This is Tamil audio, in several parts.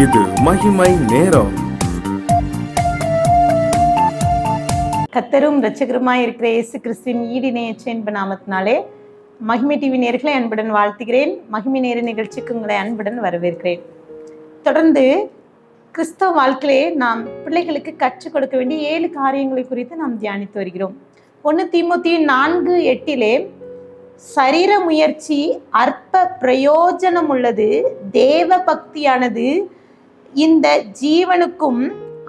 இது மகிமை நேரம். கர்த்தரும் இரட்சகருமாய் இருக்கிற இயேசு கிறிஸ்துவின் ஈடிணையற்ற என்ப நாமத்தினாலே மகிமை டிவி நேயர்களை அன்புடன் வாழ்த்துகிறேன். மகிமை நேர நிகழ்ச்சிக்கு உங்களை அன்புடன் வரவேற்கிறேன். தொடர்ந்து கிறிஸ்தவ வாழ்க்கையிலே நாம் பிள்ளைகளுக்கு கற்றுக் கொடுக்க வேண்டிய 7 காரியங்களை குறித்து நாம் தியானித்து வருகிறோம். 1 தீமோத்தேயு 4:8 சரீர முயற்சி அற்ப பிரயோஜனம் உள்ளது, தேவ பக்தியானது இந்த ஜீவனுக்கும்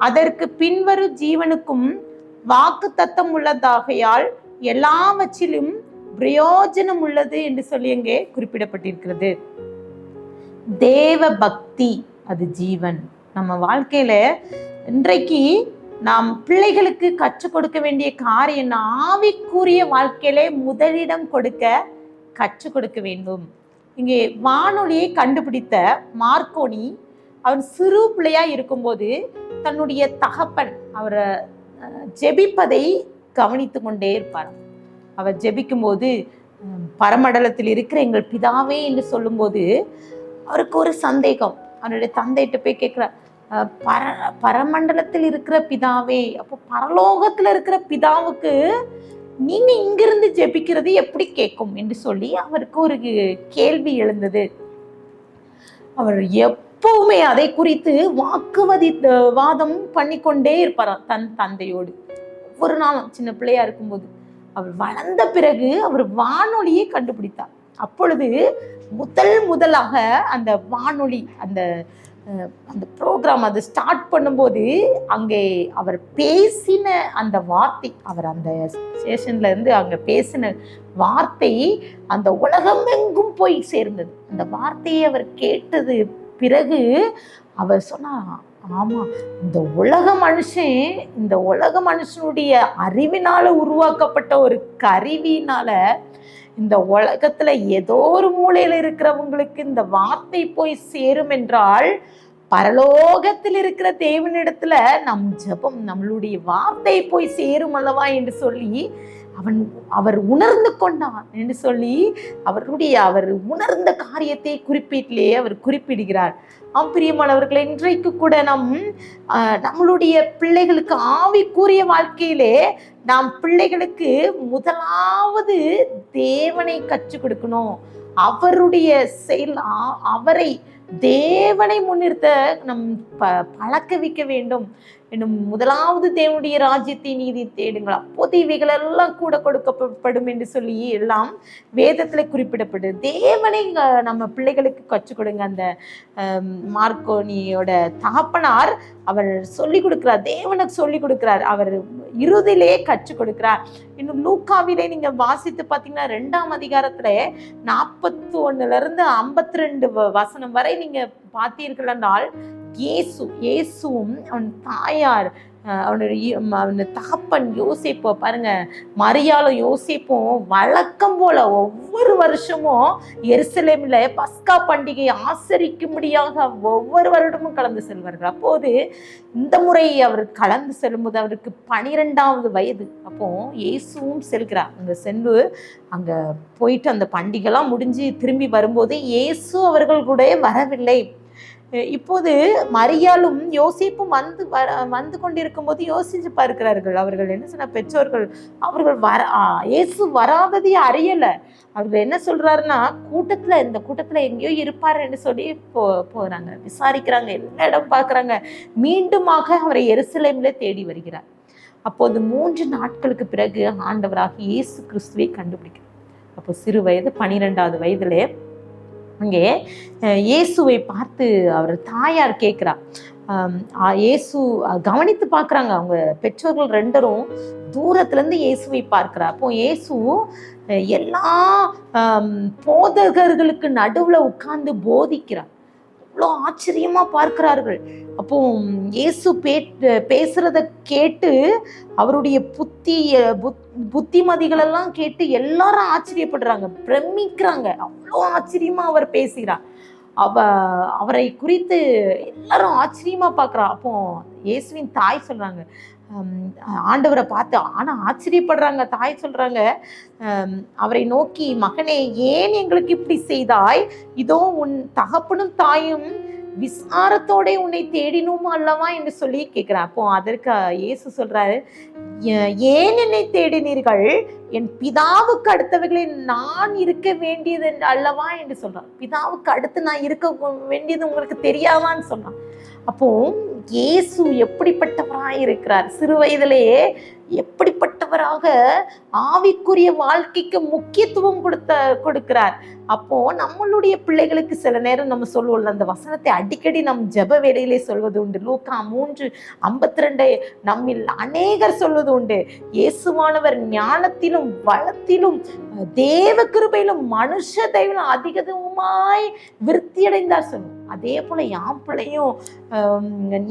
அதற்கு பின்வரும் ஜீவனுக்கும் வாக்கு தத்தம் உள்ளதாகையால் எல்லாவற்றிலும் பிரயோஜனம் உள்ளது என்று சொல்லி அங்கே குறிப்பிடப்பட்டிருக்கிறது. தேவ பக்தி அது ஜீவன். நம்ம வாழ்க்கையில இன்றைக்கு நாம் பிள்ளைகளுக்கு கற்றுக் கொடுக்க வேண்டிய காரியம் ஆவிக்குரிய வாழ்க்கையிலே முதலிடம் கொடுக்க கற்றுக் கொடுக்க வேண்டும். இங்கே வானொலியை கண்டுபிடித்த மார்க்கோனி அவன் சிறு பிள்ளையா இருக்கும்போது தன்னுடைய தகப்பன் அவரை ஜெபிப்பதை கவனித்து கொண்டே இருப்பார். அவர் ஜெபிக்கும் போது பரமண்டலத்தில் இருக்கிற எங்கள் பிதாவே என்று சொல்லும்போது அவருக்கு ஒரு சந்தேகம். அவனுடைய தந்தைகிட்ட போய் கேட்கிறார், பரமண்டலத்தில் இருக்கிற பிதாவே, அப்போ பரலோகத்துல இருக்கிற பிதாவுக்கு நீங்க இங்கிருந்து ஜெபிக்கிறது எப்படி கேட்கும் என்று சொல்லி அவருக்கு ஒரு கேள்வி எழுந்தது. அவர் எப்பவுமே அதை குறித்து வாதம் பண்ணிக்கொண்டே இருப்பாராம் தன் தந்தையோடு. ஒவ்வொரு நாளும் சின்ன பிள்ளையா இருக்கும்போது அவர் வளர்ந்த பிறகு அவர் வானொலியை கண்டுபிடித்தார். அப்பொழுது முதலாக அந்த வானொலி அந்த ப்ரோக்ராம் அது ஸ்டார்ட் பண்ணும்போது அங்கே அவர் பேசின அந்த வார்த்தை, அவர் அந்த ஸ்டேஷன்ல இருந்து அங்கே பேசின வார்த்தை அந்த உலகமெங்கும் போய் சேர்ந்தது. அந்த வார்த்தையை அவர் கேட்டது பிறகு அவர் சொன்னார், ஆமா, இந்த உலக மனுஷனுடைய அறிவினால உருவாக்கப்பட்ட ஒரு கருவினால இந்த உலகத்துல ஏதோ ஒரு மூலையில இருக்கிறவங்களுக்கு இந்த வார்த்தை போய் சேரும் என்றால் பரலோகத்தில் இருக்கிற தேவனிடத்துல நம் ஜெபம் நம்மளுடைய வார்த்தை போய் சேரும் அல்லவா என்று சொல்லி அவர் உணர்ந்து கொண்டார் என்று சொல்லி அவர் உணர்ந்த காரியத்தை குறிப்பீட்டிலேயே அவர் குறிப்பிடுகிறார். பிரியமானவர்களே, இன்றைக்கு கூட நம்மளுடைய பிள்ளைகளுக்கு ஆவிக்குரிய வாழ்க்கையிலே நாம் பிள்ளைகளுக்கு முதலாவது தேவனை கற்றுக் கொடுக்கணும். அவருடைய செயல் அவரை தேவனை முன்னிறுத்த நம் பழக்க வைக்க வேண்டும். இன்னும் முதலாவது தேவனுடைய ராஜ்யத்தை நீதி தேடுங்கள், அப்போது இவைகள் எல்லாம் கூட கொடுக்கப்படும் என்று சொல்லி எல்லாம் வேதத்துல குறிப்பிடப்படுது. தேவனை நம்ம பிள்ளைகளுக்கு கற்றுக் கொடுங்க. அந்த மார்க்கோனியோட தகப்பனார் அவர் சொல்லிக் கொடுக்கிறார், தேவனுக்கு சொல்லிக் கொடுக்கிறார், அவர் இறுதியிலே கற்றுக் கொடுக்கிறார். இன்னும் லூக்காவிலே நீங்க வாசித்து பார்த்தீங்கன்னா 2ஆம் அதிகாரத்துல 41 52 வசனம் வரை நீங்க பார்த்தீர்கள் என்றால் இயேசுவும் அவன் தாயார் அவனுடைய தகப்பன் யோசேப்பு பாருங்க, மரியாளும் யோசேப்பும் வழக்கம் போல ஒவ்வொரு வருஷமும் எருசலேமில் பஸ்கா பண்டிகை ஆசரிக்கும்படியாக ஒவ்வொரு வருடமும் கலந்து செல்வார்கள். அப்போது இந்த முறை அவர் கலந்து செல்லும்போது அவருக்கு 12வது வயது. அப்போ இயேசுவும் செல்கிறார். அங்கே சென்று அங்கே போயிட்டு அந்த பண்டிகைலாம் முடிஞ்சு திரும்பி வரும்போது இயேசு அவர்கள் கூட வரவில்லை. இப்போது மரியாளும் யோசேப்பும் வந்து கொண்டிருக்கும் போது யோசிச்சு பார்க்கிறார்கள். அவர்கள் என்ன சொன்ன பெற்றோர்கள் அவர்கள் இயேசு வராததே அறியலை. அவர்கள் என்ன சொல்றாருன்னா, இந்த கூட்டத்துல எங்கேயோ இருப்பாருன்னு சொல்லி போறாங்க, விசாரிக்கிறாங்க, எல்லா இடம் பார்க்குறாங்க. மீண்டுமாக அவரை எருசலேம்ல தேடி வருகிறார். அப்போது 3 நாட்களுக்கு பிறகு ஆண்டவராக இயேசு கிறிஸ்துவை கண்டுபிடிக்கிறார். அப்போ சிறு வயது 12வது வயதிலே அங்கே இயேசுவை பார்த்து அவர் தாயார் கேட்குறா. இயேசு கவனித்து பார்க்குறாங்க. அவங்க பெற்றோர்கள் 2 தூரத்துலேருந்து இயேசுவை பார்க்குறா. அப்போ இயேசு எல்லா போதகர்களுக்கு நடுவில் உட்கார்ந்து போதிக்கிறார். அவ்வளோ ஆச்சரியமா பார்க்கிறார்கள். அப்போ இயேசு பேசுறத கேட்டு அவருடைய புத்திமதிகள் எல்லாம் கேட்டு எல்லாரும் ஆச்சரியப்படுறாங்க, பிரமிக்கிறாங்க. அவ்வளோ ஆச்சரியமா அவர் பேசுகிறார். அவரை குறித்து எல்லாரும் ஆச்சரியமா பார்க்குறா. அப்போ இயேசுவின் தாய் சொல்றாங்க, ஆண்டவரை பார்த்து ஆச்சரியப்படுறாங்க. தாய் சொல்றாங்க, அவரை நோக்கி, மகனே, ஏன் எங்களுக்கு இப்படி செய்தாய்? இதோ உன் தகப்பனும் தாயும் விசாரத்தோட உன்னை தேடினோம் அல்லவா என்று சொல்லி கேட்கிறார். அப்போ அதற்கு இயேசு சொல்றாரு, ஏன் என்னை தேடினீர்கள்? என் பிதாவுக்கு அடுத்தவர்களில் நான் இருக்க வேண்டியது அல்லவா என்று சொல்றான். பிதாவுக்கு அடுத்து நான் இருக்க வேண்டியது உங்களுக்கு தெரியாதான்னு சொல்றான். அப்போ இயேசு எப்படிப்பட்டவராய் இருக்கிறார், சிறு வயதிலேயே எப்படிப்பட்டவராக ஆவிக்குரிய வாழ்க்கைக்கு முக்கியத்துவம் கொடுக்கிறார். அப்போ நம்மளுடைய பிள்ளைகளுக்கு சில நேரம் நம்ம சொல்லுவோம், அந்த வசனத்தை அடிக்கடி நம் ஜெப வேளையிலே சொல்வது உண்டு. லூக்கா 3:52 நம்மில் அநேகர் சொல்வது உண்டு, இயேசுவானவர் ஞானத்திலும் வளத்திலும் தேவ கிருபையிலும் மனுஷ தயவிலும் அதிகமாய் விருத்தி அடைந்தார் சொல்லுவோம். அதே போல யாம் பிள்ளையும்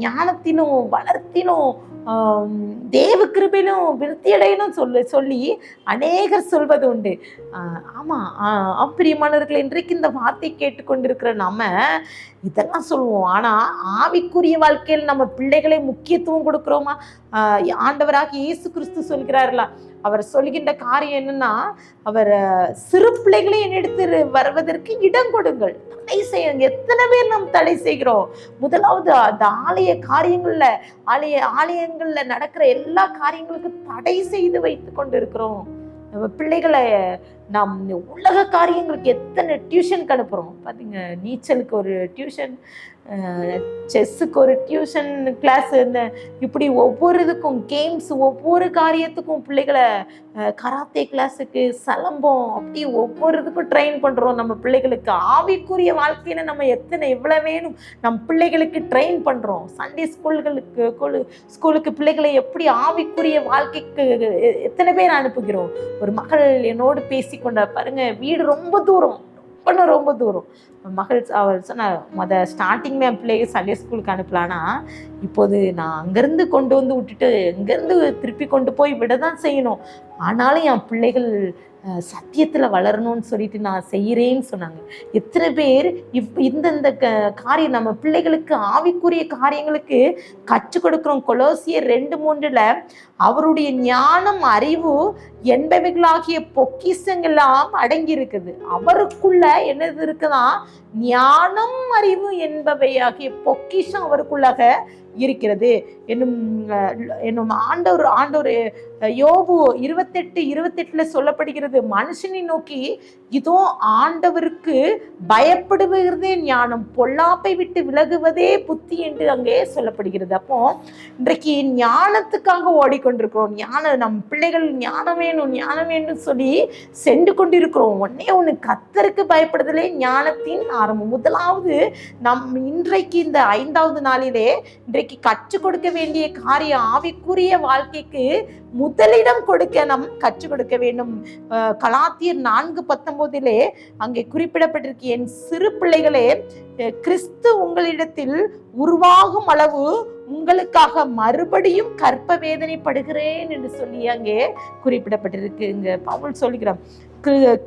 ஞானத்திலும் வளர்த்திலும் தேவ கிருபையிலும் விருத்தி அடையணும் சொல்லி அநேகர் சொல்வது உண்டு. ஆமா, பிரியமானவர்கள், இன்றைக்கு இந்த வார்த்தை கேட்டுக்கொண்டிருக்கிற நம்ம இதெல்லாம் சொல்லுவோம். ஆனா ஆவிக்குரிய வாழ்க்கையில் நம்ம பிள்ளைகளை முக்கியத்துவம் கொடுக்கிறோமா? ஆண்டவராக இயேசு கிறிஸ்து சொல்கிறார்களா? அவர் சொல்கின்ற காரியம் என்னன்னா, அவர் சிறு பிள்ளைகளை என்னிடத்து வருவதற்கு இடம் கொடுங்கள், தடை செய்யுங்க. எத்தனை பேர் நாம் தடை செய்கிறோம்? முதலாவது அந்த ஆலய காரியங்கள்ல ஆலயங்கள்ல நடக்கிற எல்லா காரியங்களுக்கும் தடை செய்து வைத்து கொண்டு இருக்கிறோம். நம்ம பிள்ளைகளை நாம் உலக காரியங்களுக்கு எத்தனை டியூஷனுக்கு அனுப்புகிறோம் பார்த்தீங்க. நீச்சலுக்கு ஒரு டியூஷன், செஸ்ஸுக்கு ஒரு டியூஷன் கிளாஸ், இந்த இப்படி ஒவ்வொரு இதுக்கும் கேம்ஸ், ஒவ்வொரு காரியத்துக்கும் பிள்ளைகளை கராத்தே கிளாஸுக்கு, சலம்பம், அப்படி ஒவ்வொரு இதுக்கும் ட்ரெயின் பண்ணுறோம் நம்ம பிள்ளைகளுக்கு. ஆவிக்குரிய வாழ்க்கையில் நம்ம எவ்வளோ வேணும் நம் பிள்ளைகளுக்கு ட்ரெயின் பண்ணுறோம். சண்டே ஸ்கூலுக்கு பிள்ளைகளை எப்படி ஆவிக்குரிய வாழ்க்கைக்கு எத்தனை பேர் அனுப்புகிறோம்? ஒரு மகள் என்னோடு பேசிக்கொண்டார் பாருங்க, வீடு ரொம்ப தூரம், ரொம்ப தூரம். மகள் அவர் சொன்னார், ஸ்டார்டிங்ல என் பிள்ளைங்க சண்டே ஸ்கூலுக்கு அனுப்பலான்னா, இப்போது நான் அங்கேருந்து கொண்டு வந்து விட்டுட்டு இங்கேருந்து திருப்பி கொண்டு போய் விட தான் செய்யணும், ஆனாலும் என் பிள்ளைகள் சத்தியத்தில் வளரணும்னு சொல்லிட்டு நான் செய்கிறேன்னு சொன்னாங்க. எத்தனை பேர் இந்த காரியம் நம்ம பிள்ளைகளுக்கு ஆவிக்குரிய காரியங்களுக்கு கற்றுக் கொடுக்குறோம். கொலோசியர் 2:3 அவருடைய ஞானம் அறிவு என்பவைகளாகிய பொக்கிஷங்கள்லாம் அடங்கி இருக்குது. அவருக்குள்ள என்னது இருக்குன்னா, ஞானம் அறிவு என்பவையாகிய பொக்கிஷம் அவருக்குள்ளாக இருக்கிறது என்னும் ஆண்டவர் யோபு 28:28 சொல்லப்படுகிறது, மனுஷனை நோக்கி இதோ ஆண்டவருக்கு பயப்படுவதே ஞானம், பொல்லாப்பை விட்டு விலகுவதே புத்தி என்று அங்கே சொல்லப்படுகிறது. அப்போ இன்றைக்கு ஞானத்துக்காக ஓடிக்கொண்டிருக்கிறோம். நம் பிள்ளைகள் ஞானம் வேணும் சொல்லி சென்று கொண்டிருக்கிறோம். ஒண்ணு கர்த்தருக்கு பயப்படுதலே ஞானத்தின் ஆரம்பம். முதலாவது இன்றைக்கு இந்த 5வது நாளிலே இன்றைக்கு கற்றுக் கொடுக்க வேண்டிய காரியம், ஆவிக்குரிய வாழ்க்கைக்கு முதலிடம் கொடுக்க நாம் கற்றுக் கொடுக்க வேண்டும். கலாத்தியர் 4:19 அங்கே குறிப்பிடப்பட்டிருக்கு, என் சிறு பிள்ளைகளே, கிறிஸ்து உங்களிடத்தில் உருவாகும் அளவு உங்களுக்காக மறுபடியும் கற்ப வேதனைப்படுகிறேன் என்று சொல்லி அங்கே குறிப்பிடப்பட்டிருக்கு. இங்க பவுல் சொல்லுகிறார்,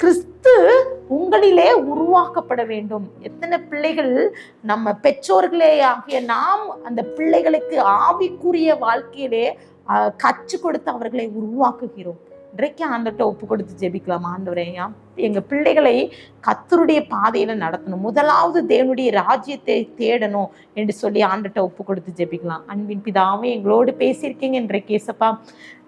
கிறிஸ்து உங்களிலே உருவாக்கப்பட வேண்டும். எத்தனை பிள்ளைகள் நம்ம பெற்றோர்களே ஆகிய நாம் அந்த பிள்ளைகளுக்கு ஆவிக்குரிய வாழ்க்கையிலே கற்றுக் கொடுத்து அவர்களை உருவாக்குகிறோம். இன்றைக்கு ஆண்டவர்கிட்ட ஒப்பு கொடுத்து ஜெபிக்கலாம். ஆண்டவரே, எங்க பிள்ளைகளை கர்த்தருடைய பாதையில நடத்தணும், முதலாவது தேவனுடைய ராஜ்யத்தை தேடணும் என்று சொல்லி ஆண்டவர்கிட்ட ஒப்பு கொடுத்து ஜெபிக்கலாம். அன்பின் பிதாவே, எங்களோடு பேசியிருக்கீங்க இன்றைக்கு ஏசப்பா.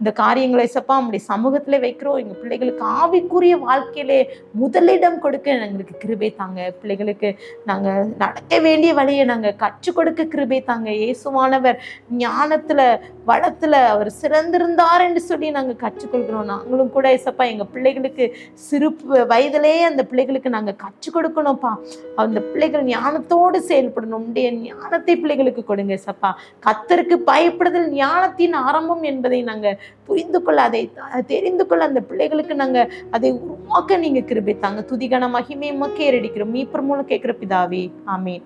இந்த காரியங்களை ஏசப்பா நம்முடைய சமூகத்திலே வைக்கிறோம். எங்க பிள்ளைகளுக்கு ஆவிக்குரிய வாழ்க்கையிலே முதலிடம் கொடுக்க எங்களுக்கு கிருபை தாங்க. பிள்ளைகளுக்கு நாங்க நடக்க வேண்டிய வழியை நாங்க கற்றுக் கொடுக்க கிருபை தாங்க. இயேசுவானவர் ஞானத்துல வளத்துல அவர் சிறந்திருந்தார் என்று சொல்லி நாங்க கற்றுக்கொள்கிறோம். நாங்களும் கூட ஏசப்பா எங்க பிள்ளைகளுக்கு சிறு வயதிலே அந்த பிள்ளைகளுக்கு நாங்க கற்றுக் கொடுக்கணும்ப்பா. அந்த பிள்ளைகள் ஞானத்தோடு செயல்படணும். உடைய ஞானத்தை பிள்ளைகளுக்கு கொடுங்க ஏசப்பா. கர்த்தருக்கு பயப்படுதல் ஞானத்தின் ஆரம்பம் என்பதை நாங்க புரிந்து கொள்ள, அதை தெரிந்து கொள்ள அந்த பிள்ளைகளுக்கு நாங்க அதை உருவாக்க நீங்க கிருபை தாங்க. துதிகன மகிமை உமக்கே ஏறடிக்கிறோம். மீட்பர் மூலம் கேட்கிற பிதாவே, ஆமேன்.